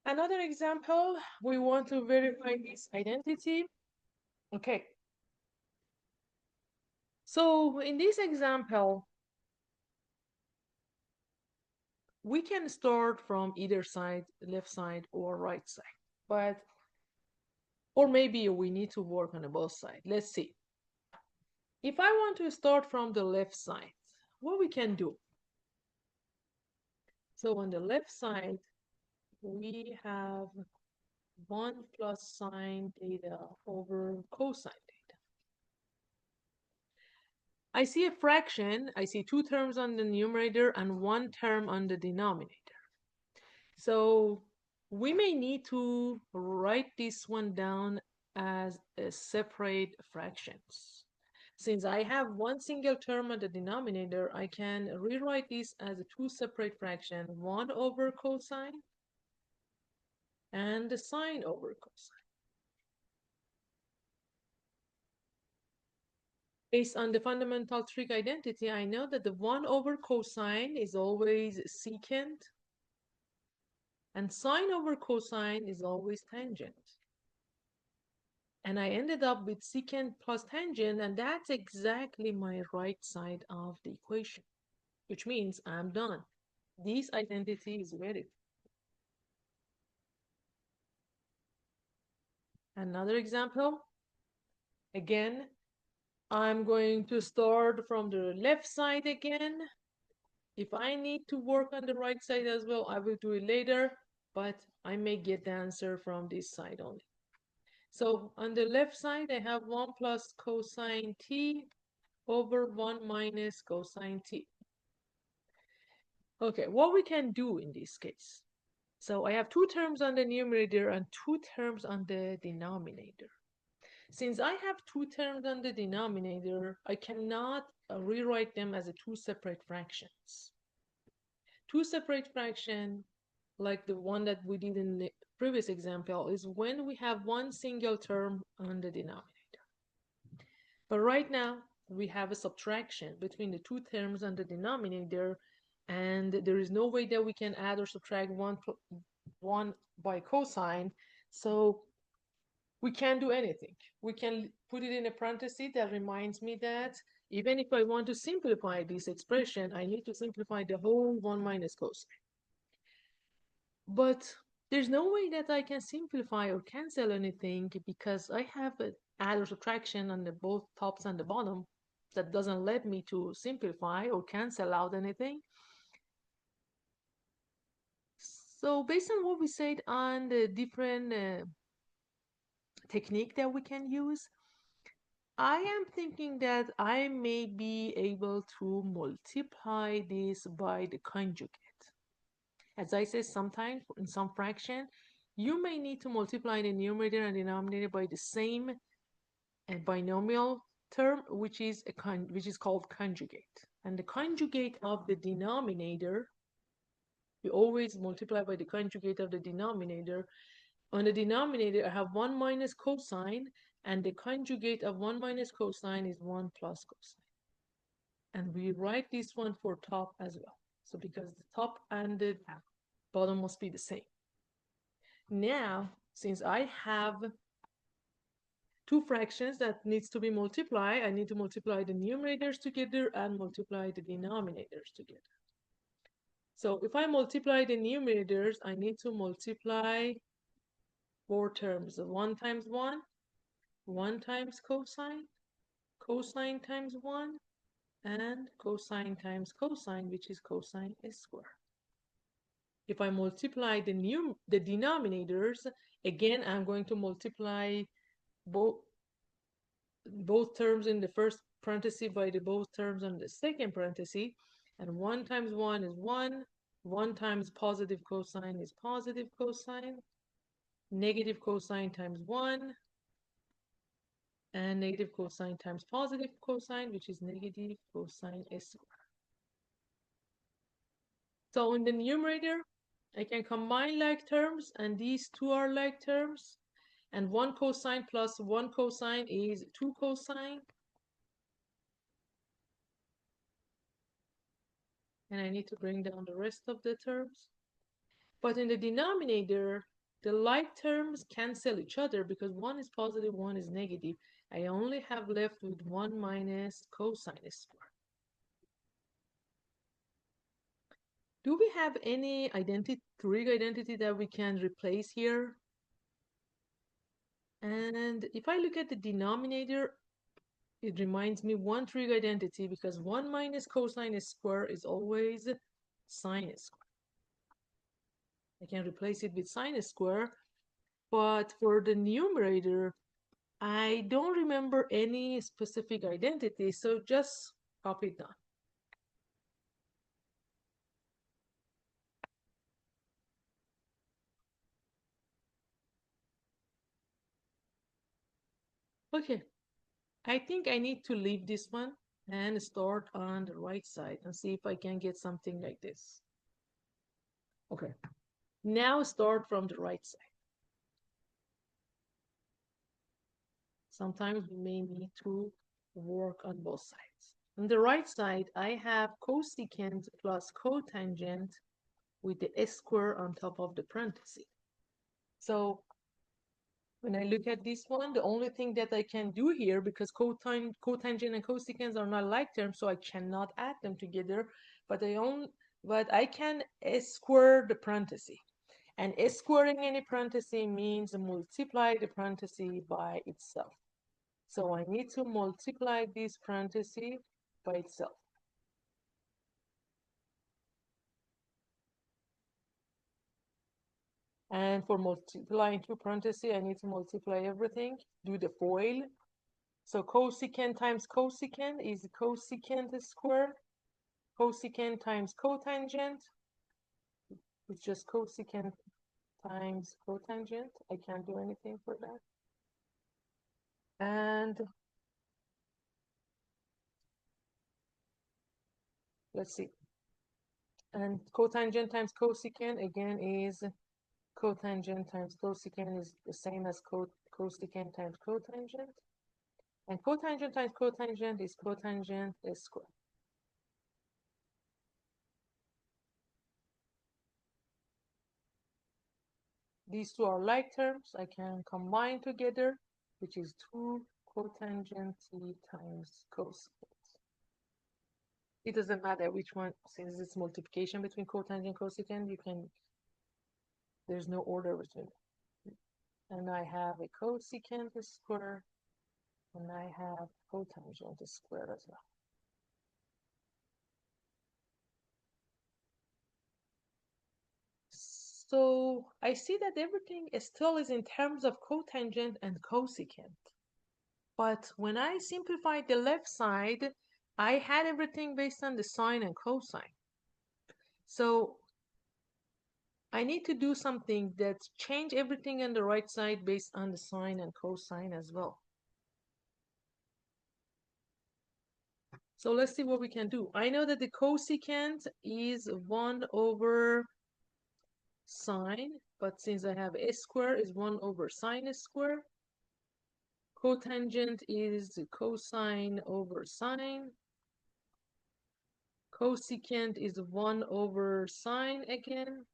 Another example, we want to verify this identity. Okay. So in this example, we can start from either side, left side or right side. Or maybe we need to work on both sides. Let's see. If I want to start from the left side, what we can do? So on the left side, we have 1 plus sine theta over cosine theta. I see a fraction. I see two terms on the numerator and one term on the denominator. So we may need to write this one down as a separate fractions. Since I have one single term on the denominator, I can rewrite this as a two separate fractions, 1 over cosine and the sine over cosine. Based on the fundamental trig identity, I know that the 1 over cosine is always secant, and sine over cosine is always tangent. And I ended up with secant plus tangent, and that's exactly my right side of the equation, which means I'm done. This identity is verified. Another example, again, I'm going to start from the left side again. If I need to work on the right side as well, I will do it later, but I may get the answer from this side only. So on the left side, I have 1 plus cosine t over 1 minus cosine t. Okay, what we can do in this case? So I have two terms on the numerator and two terms on the denominator. Since I have two terms on the denominator, I cannot rewrite them as two separate fractions. Two separate fractions, like the one that we did in the previous example, is when we have one single term on the denominator. But right now, we have a subtraction between the two terms on the denominator, and there is no way that we can add or subtract one by cosine, so we can't do anything. We can put it in a parenthesis that reminds me that even if I want to simplify this expression, I need to simplify the whole 1 minus cosine. But there's no way that I can simplify or cancel anything because I have an add or subtraction on the both tops and the bottom that doesn't let me to simplify or cancel out anything. So based on what we said on the different technique that we can use, I am thinking that I may be able to multiply this by the conjugate. As I said, sometimes in some fraction, you may need to multiply the numerator and denominator by the same binomial term, which is called conjugate. And the conjugate of the denominator, you always multiply by the conjugate of the denominator. On the denominator, I have 1 minus cosine, and the conjugate of 1 minus cosine is 1 plus cosine. And we write this one for top as well. So because the top and the bottom must be the same. Now, since I have two fractions that needs to be multiplied, I need to multiply the numerators together and multiply the denominators together. So if I multiply the numerators, I need to multiply four terms. 1 times 1, 1 times cosine, cosine times 1, and cosine times cosine, which is cosine squared. If I multiply the denominators, again, I'm going to multiply both terms in the first parenthesis by the both terms in the second parenthesis, and 1 times 1 is 1, 1 times positive cosine is positive cosine, negative cosine times 1, and negative cosine times positive cosine, which is negative cosine squared. So in the numerator, I can combine like terms, and these two are like terms, and 1 cosine plus 1 cosine is 2 cosine. And I need to bring down the rest of the terms. But in the denominator, The like terms cancel each other because one is positive, one is negative. I only have left with 1 minus cosine square. Do we have any trig identity that we can replace here? And if I look at the denominator, it reminds me one trig identity because 1 minus cosine square is always sine square. I can replace it with sine square, but for the numerator, I don't remember any specific identity, so just copy it down. Okay, I think I need to leave this one and start on the right side and see if I can get something like this. Okay, now start from the right side. Sometimes we may need to work on both sides. On the right side, I have cosecant plus cotangent with the s square on top of the parenthesis. So when I look at this one, the only thing that I can do here, because cotangent and cosecants are not like terms, so I cannot add them together, but I can s square the parenthesis. And s squaring any parenthesis means multiply the parenthesis by itself. So I need to multiply this parenthesis by itself. And for multiplying two parentheses, I need to multiply everything, do the FOIL. So cosecant times cosecant is cosecant squared. Cosecant times cotangent, it's just cosecant times cotangent. I can't do anything for that. And let's see. And cotangent times cosecant again is cotangent times cosecant is the same as cosecant times cotangent. And cotangent times cotangent is cotangent squared. These two are like terms. I can combine together, which is 2 cotangent t times cosecant. It doesn't matter which one, since it's multiplication between cotangent and cosecant, there's no order between them. And I have a cosecant square, and I have cotangent square as well. So I see that everything still is in terms of cotangent and cosecant. But when I simplified the left side, I had everything based on the sine and cosine. So I need to do something that change everything on the right side based on the sine and cosine as well. So let's see what we can do. I know that the cosecant is 1 over sine, but since I have s square is 1 over sine square. Cotangent is cosine over sine. Cosecant is 1 over sine again.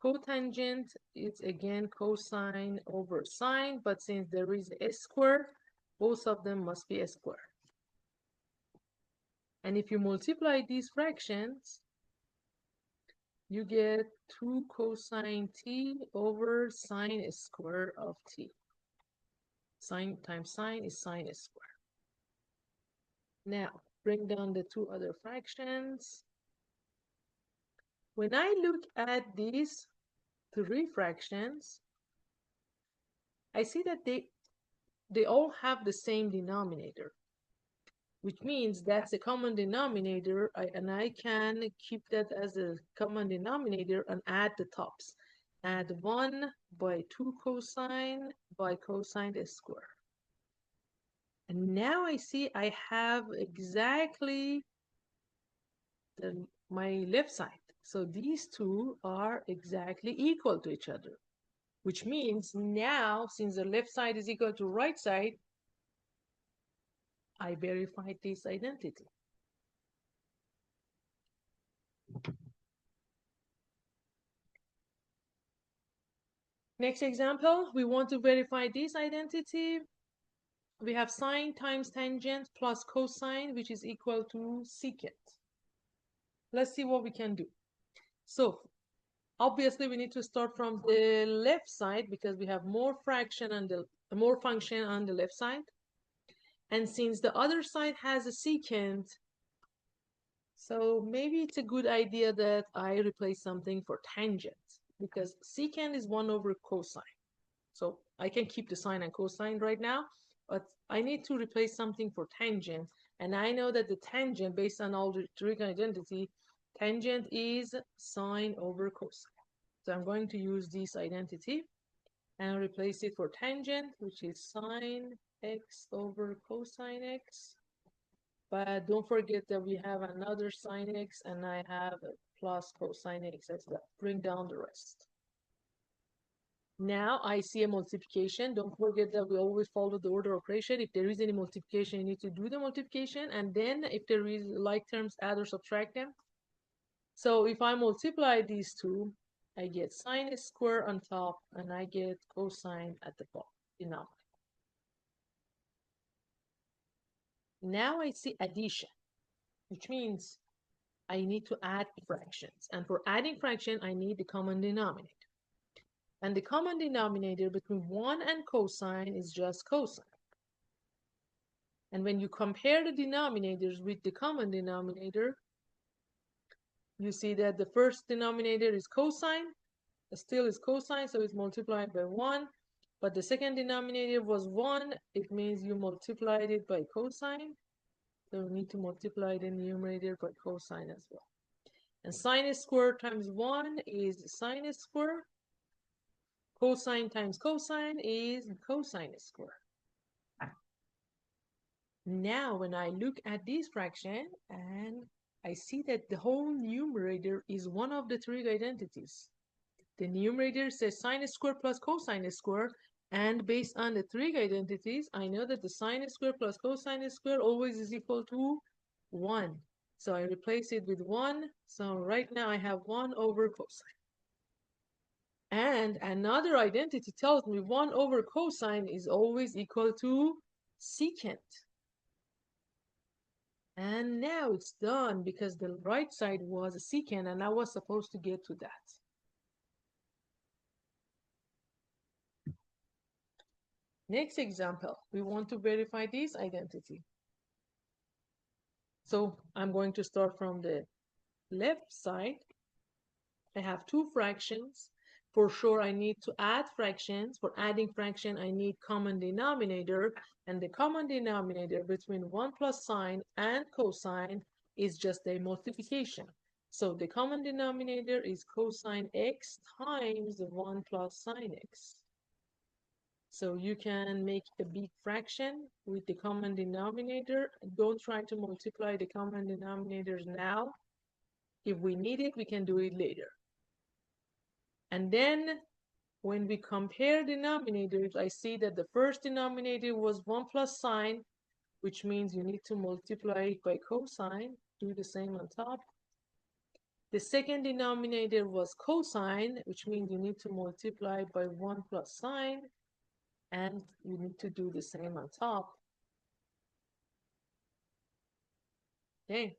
Cotangent is again cosine over sine, but since there is s square, both of them must be s square. And if you multiply these fractions, you get 2 cosine t over sine square of t. Sine times sine is sine square. Now, bring down the two other fractions. When I look at these three fractions, I see that they all have the same denominator, which means that's a common denominator, and I can keep that as a common denominator and add the tops. Add 1 by 2 cosine by cosine square. And now I see I have exactly my left side. So these two are exactly equal to each other, which means now, since the left side is equal to right side, I verified this identity. Next example, we want to verify this identity. We have sine times tangent plus cosine, which is equal to secant. Let's see what we can do. So obviously we need to start from the left side because we have more function on the left side. And since the other side has a secant, so maybe it's a good idea that I replace something for tangent because secant is 1 over cosine. So I can keep the sine and cosine right now, but I need to replace something for tangent. And I know that the tangent, based on all the Trig identity, tangent is sine over cosine. So I'm going to use this identity and replace it for tangent, which is sine x over cosine x. But don't forget that we have another sine x and I have a plus cosine x as well. Bring down the rest. Now I see a multiplication. Don't forget that we always follow the order of operation. If there is any multiplication, you need to do the multiplication. And then if there is like terms, add or subtract them. So if I multiply these two, I get sine square on top and I get cosine at the bottom. Enough. Now I see addition, which means I need to add fractions. And for adding fraction, I need the common denominator. And the common denominator between 1 and cosine is just cosine. And when you compare the denominators with the common denominator, you see that the first denominator is cosine, still is cosine, so it's multiplied by 1. But the second denominator was 1, it means you multiplied it by cosine. So we need to multiply the numerator by cosine as well. And sine squared times 1 is sine squared. Cosine times cosine is cosine squared. Now, when I look at this fraction and I see that the whole numerator is one of the Trig identities. The numerator says sine squared plus cosine squared, and based on the Trig identities, I know that the sine squared plus cosine squared always is equal to 1. So I replace it with 1. So right now I have 1 over cosine. And another identity tells me 1 over cosine is always equal to secant. And now it's done because the right side was a secant and I was supposed to get to that. Next example, we want to verify this identity. So I'm going to start from the left side. I have two fractions. For sure, I need to add fractions. For adding fraction, I need common denominator. And the common denominator between 1 plus sine and cosine is just a multiplication. So the common denominator is cosine x times 1 plus sine x. So you can make a big fraction with the common denominator. Don't try to multiply the common denominators now. If we need it, we can do it later. And then when we compare denominators, I see that the first denominator was 1 plus sine, which means you need to multiply it by cosine. Do the same on top. The second denominator was cosine, which means you need to multiply by 1 plus sine. And you need to do the same on top. Okay,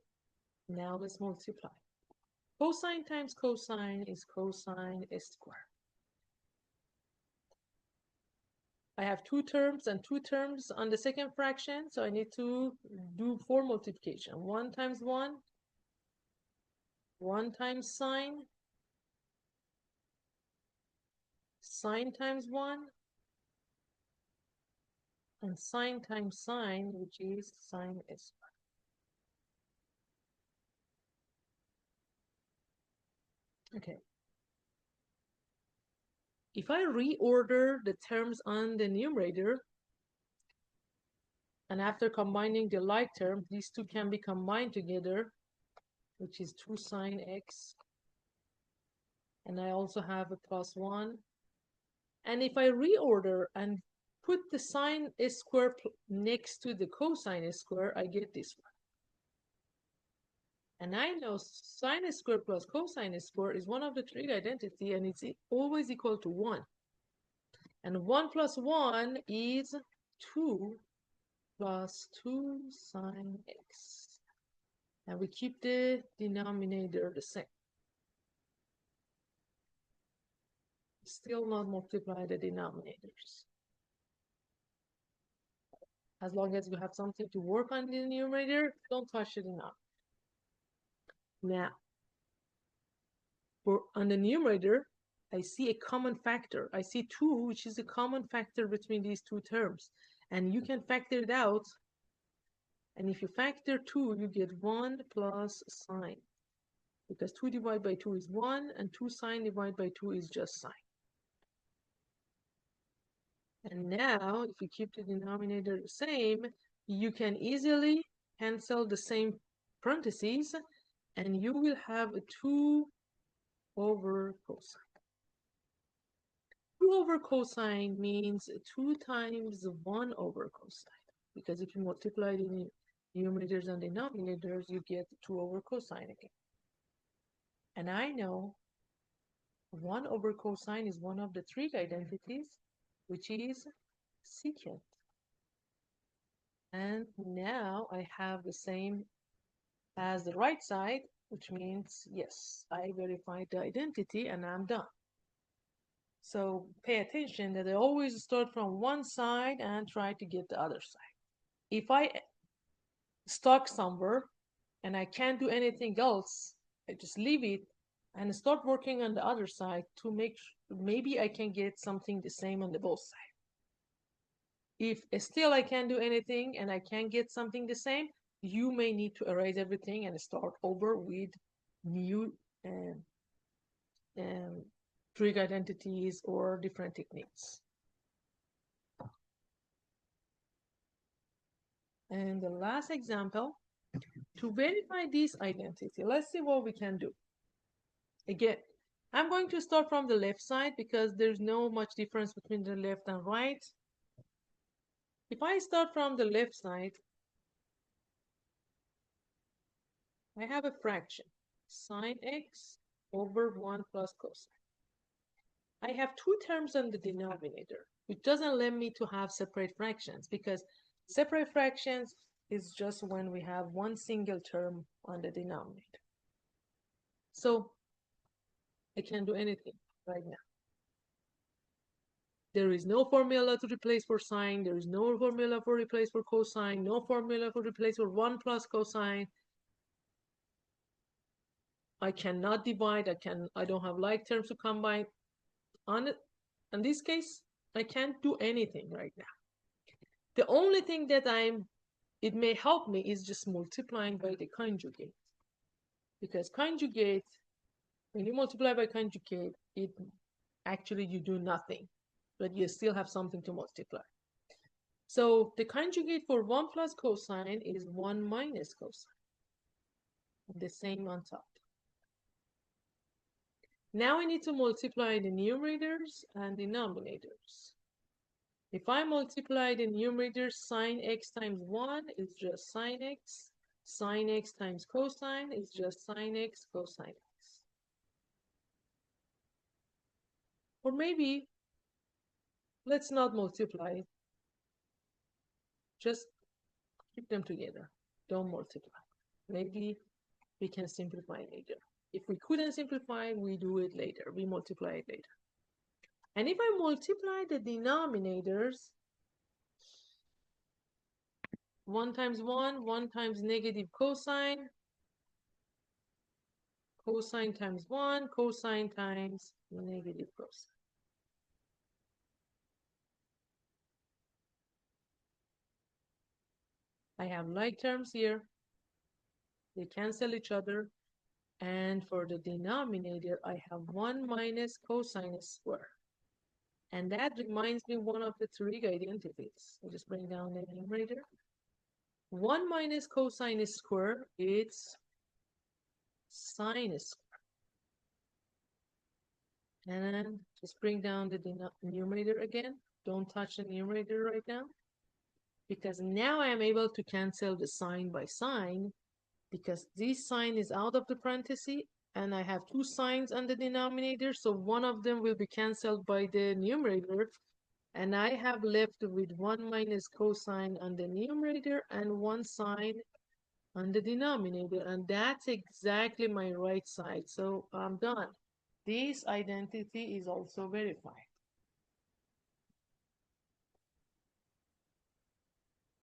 now let's multiply. Cosine times cosine is cosine squared. I have two terms and two terms on the second fraction, so I need to do 4 multiplication. 1 times 1, 1 times sine, sine times 1, and sine times sine, which is sine squared. Okay. If I reorder the terms on the numerator, and after combining the like terms, these two can be combined together, which is 2 sine x. And I also have a plus 1. And if I reorder and put the sine square next to the cosine square, I get this one. And I know sine square plus cosine square is one of the Trig identity, and it's always equal to 1. And 1 plus 1 is 2 plus 2 sine x. And we keep the denominator the same. Still not multiply the denominators. As long as you have something to work on in the numerator, don't touch the denominator. Now, on the numerator, I see a common factor. I see 2, which is a common factor between these two terms. And you can factor it out. And if you factor 2, you get 1 plus sine. Because 2 divided by 2 is 1, and 2 sine divided by 2 is just sine. And now, if you keep the denominator the same, you can easily cancel the same parentheses, and you will have a 2 over cosine. 2 over cosine means 2 times 1 over cosine. Because if you multiply the numerators and denominators, you get 2 over cosine again. And I know 1 over cosine is one of the trig identities, which is secant. And now I have the same as the right side, which means, yes, I verified the identity and I'm done. So pay attention that I always start from one side and try to get the other side. If I stuck somewhere and I can't do anything else, I just leave it and start working on the other side to make maybe I can get something the same on the both sides. If still I can't do anything and I can't get something the same, you may need to erase everything and start over with new trig identities or different techniques. And the last example, to verify this identity, let's see what we can do. Again, I'm going to start from the left side because there's no much difference between the left and right. If I start from the left side, I have a fraction, sine x over 1 plus cosine. I have two terms on the denominator, which doesn't let me to have separate fractions because separate fractions is just when we have one single term on the denominator. So I can't do anything right now. There is no formula to replace for sine. There is no formula for replace for cosine. No formula for replace for 1 plus cosine. I cannot divide. I don't have like terms to combine. In this case, I can't do anything right now. The only thing that it may help me is just multiplying by the conjugate. Because conjugate, when you multiply by conjugate, actually you do nothing, but you still have something to multiply. So the conjugate for 1 plus cosine is 1 minus cosine. The same on top. Now I need to multiply the numerators and denominators. If I multiply the numerator, sine x times 1 is just sine x. Sine x times cosine is just sine x cosine x. Or maybe, let's not multiply. Just keep them together. Don't multiply. Maybe we can simplify later. If we couldn't simplify, we do it later. We multiply it later. And if I multiply the denominators, 1 times 1, 1 times negative cosine, cosine times 1, cosine times negative cosine. I have like terms here. They cancel each other. And for the denominator, I have 1 minus cosine square. And that reminds me one of the trig identities. I'll just bring down the numerator. 1 minus cosine square, it's sine square. And then just bring down the numerator again. Don't touch the numerator right now. Because now I am able to cancel the sine by sine. Because this sine is out of the parenthesis. And I have two signs on the denominator. So one of them will be canceled by the numerator. And I have left with 1 minus cosine on the numerator and 1 sine on the denominator. And that's exactly my right side. So I'm done. This identity is also verified.